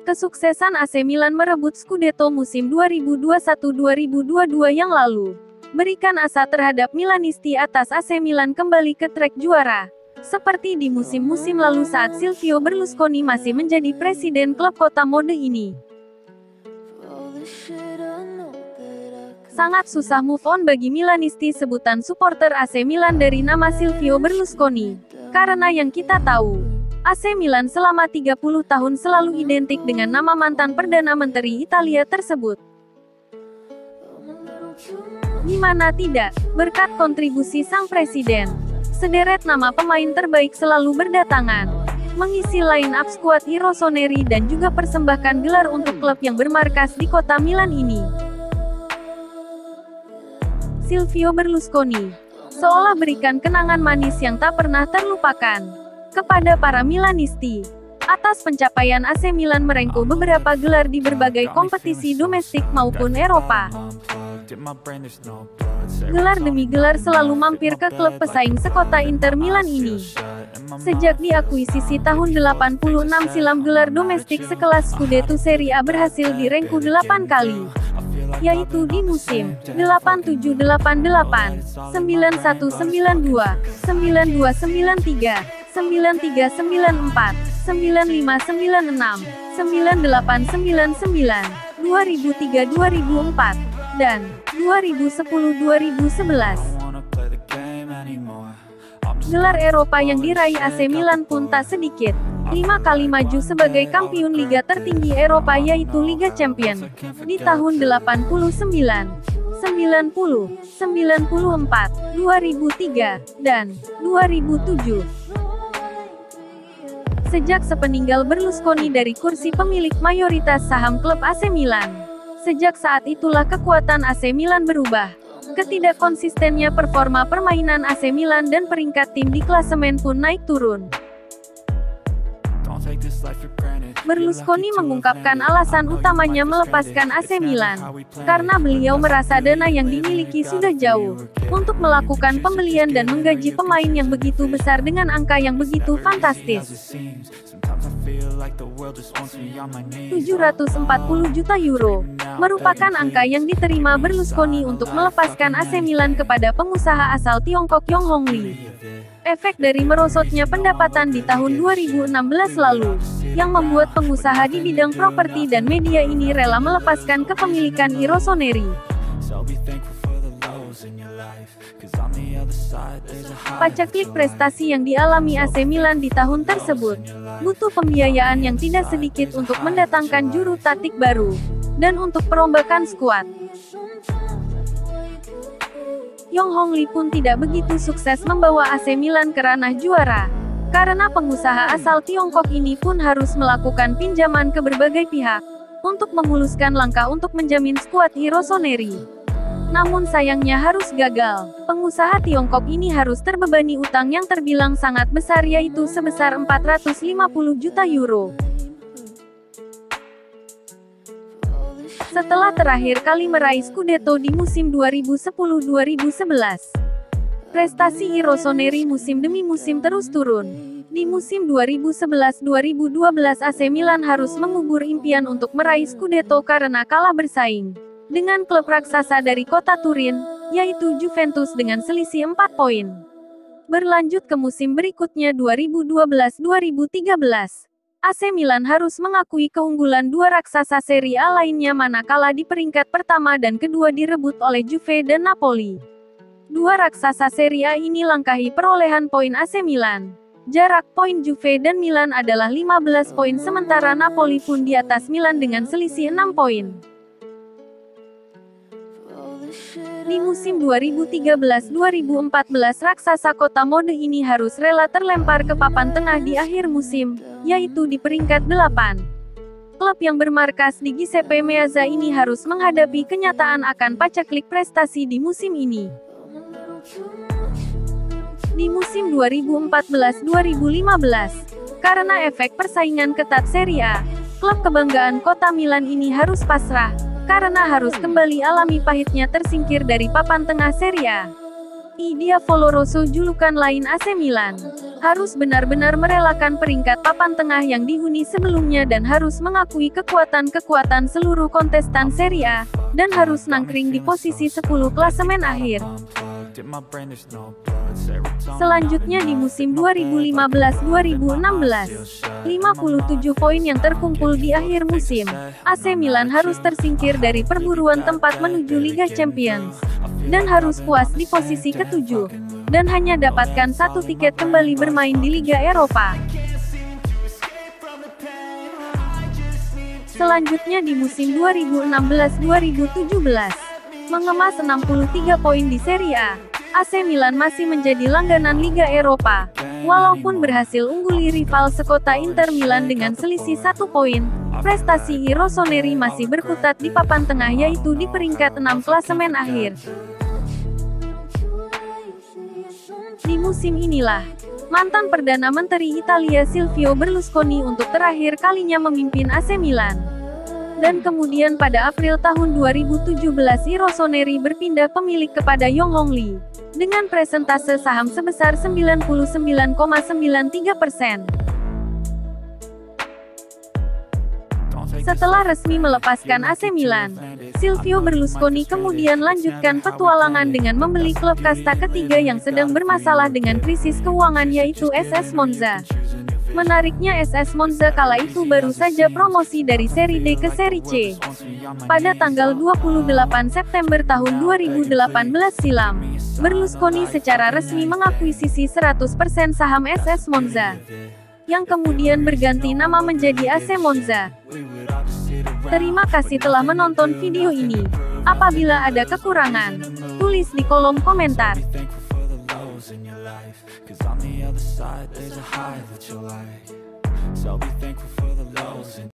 Kesuksesan AC Milan merebut Scudetto musim 2021-2022 yang lalu berikan asa terhadap Milanisti atas AC Milan kembali ke trek juara. Seperti di musim-musim lalu saat Silvio Berlusconi masih menjadi presiden klub kota mode ini. Sangat susah move on bagi Milanisti sebutan supporter AC Milan dari nama Silvio Berlusconi. Karena yang kita tahu, AC Milan selama 30 tahun selalu identik dengan nama mantan Perdana Menteri Italia tersebut. Gimana tidak, berkat kontribusi sang presiden, sederet nama pemain terbaik selalu berdatangan, mengisi line-up skuad Rossoneri dan juga persembahkan gelar untuk klub yang bermarkas di kota Milan ini. Silvio Berlusconi seolah berikan kenangan manis yang tak pernah terlupakan kepada para Milanisti atas pencapaian AC Milan merengkuh beberapa gelar di berbagai kompetisi domestik maupun Eropa. Gelar demi gelar selalu mampir ke klub pesaing sekota Inter Milan ini. Sejak diakuisisi tahun 86 silam gelar domestik sekelas Scudetto Serie A berhasil direngkuh 8 kali. Yaitu di musim 87-88, 91-92, 92-93, 93-94, 95-96, 98-99, 2003-2004, dan 2010-2011. Gelar Eropa yang diraih AC Milan pun tak sedikit. 5 kali maju sebagai kampiun liga tertinggi Eropa yaitu Liga Champions di tahun 89, 90, 94, 2003, dan 2007. Sejak sepeninggal Berlusconi dari kursi pemilik mayoritas saham klub AC Milan, sejak saat itulah kekuatan AC Milan berubah. Ketidakkonsistennya performa permainan AC Milan dan peringkat tim di klasemen pun naik turun. Berlusconi mengungkapkan alasan utamanya melepaskan AC Milan, karena beliau merasa dana yang dimiliki sudah jauh untuk melakukan pembelian dan menggaji pemain yang begitu besar dengan angka yang begitu fantastis. 740 juta euro merupakan angka yang diterima Berlusconi untuk melepaskan AC Milan kepada pengusaha asal Tiongkok Yong Hong Lee. Efek dari merosotnya pendapatan di tahun 2016 lalu, yang membuat pengusaha di bidang properti dan media ini rela melepaskan kepemilikan Rossoneri. Pacaklik prestasi yang dialami AC Milan di tahun tersebut, butuh pembiayaan yang tidak sedikit untuk mendatangkan juru taktik baru, dan untuk perombakan skuad. Yong Hong Lee pun tidak begitu sukses membawa AC Milan ke ranah juara, karena pengusaha asal Tiongkok ini pun harus melakukan pinjaman ke berbagai pihak, untuk memuluskan langkah untuk menjamin skuad Rossoneri. Namun sayangnya harus gagal, pengusaha Tiongkok ini harus terbebani utang yang terbilang sangat besar yaitu sebesar 450 juta euro. Setelah terakhir kali meraih Scudetto di musim 2010-2011, prestasi Rossoneri musim demi musim terus turun. Di musim 2011-2012 AC Milan harus mengubur impian untuk meraih Scudetto karena kalah bersaing dengan klub raksasa dari kota Turin, yaitu Juventus dengan selisih 4 poin. Berlanjut ke musim berikutnya 2012-2013. AC Milan harus mengakui keunggulan dua raksasa Serie A lainnya manakala di peringkat pertama dan kedua direbut oleh Juve dan Napoli. Dua raksasa Serie A ini langkahi perolehan poin AC Milan. Jarak poin Juve dan Milan adalah 15 poin sementara Napoli pun di atas Milan dengan selisih 6 poin. Di musim 2013-2014 raksasa kota mode ini harus rela terlempar ke papan tengah di akhir musim, yaitu di peringkat 8. Klub yang bermarkas di Giuseppe Meazza ini harus menghadapi kenyataan akan pacaklik prestasi di musim ini. Di musim 2014-2015, karena efek persaingan ketat Serie A, klub kebanggaan kota Milan ini harus pasrah, karena harus kembali alami pahitnya tersingkir dari papan tengah Serie A. I Diavolo Rosso julukan lain AC Milan. Harus benar-benar merelakan peringkat papan tengah yang dihuni sebelumnya dan harus mengakui kekuatan-kekuatan seluruh kontestan Serie A, dan harus nangkring di posisi 10 klasemen akhir. Selanjutnya di musim 2015-2016, 57 poin yang terkumpul di akhir musim, AC Milan harus tersingkir dari perburuan tempat menuju Liga Champions, dan harus puas di posisi ke-7, dan hanya dapatkan satu tiket kembali bermain di Liga Eropa. Selanjutnya di musim 2016-2017, mengemas 63 poin di Serie A, AC Milan masih menjadi langganan Liga Eropa. Walaupun berhasil ungguli rival sekota Inter Milan dengan selisih 1 poin, prestasi I Rossoneri masih berkutat di papan tengah yaitu di peringkat 6 klasemen akhir. Di musim inilah, mantan Perdana Menteri Italia Silvio Berlusconi untuk terakhir kalinya memimpin AC Milan. Dan kemudian pada April tahun 2017 I Rossoneri berpindah pemilik kepada Yong Hong Lee, dengan presentase saham sebesar 99,93%. Setelah resmi melepaskan AC Milan, Silvio Berlusconi kemudian lanjutkan petualangan dengan membeli klub kasta ketiga yang sedang bermasalah dengan krisis keuangan yaitu SS Monza. Menariknya SS Monza kala itu baru saja promosi dari Serie D ke Serie C. Pada tanggal 28 September tahun 2018 silam, Berlusconi secara resmi mengakuisisi 100% saham SS Monza, yang kemudian berganti nama menjadi AC Monza. Terima kasih telah menonton video ini. Apabila ada kekurangan, tulis di kolom komentar.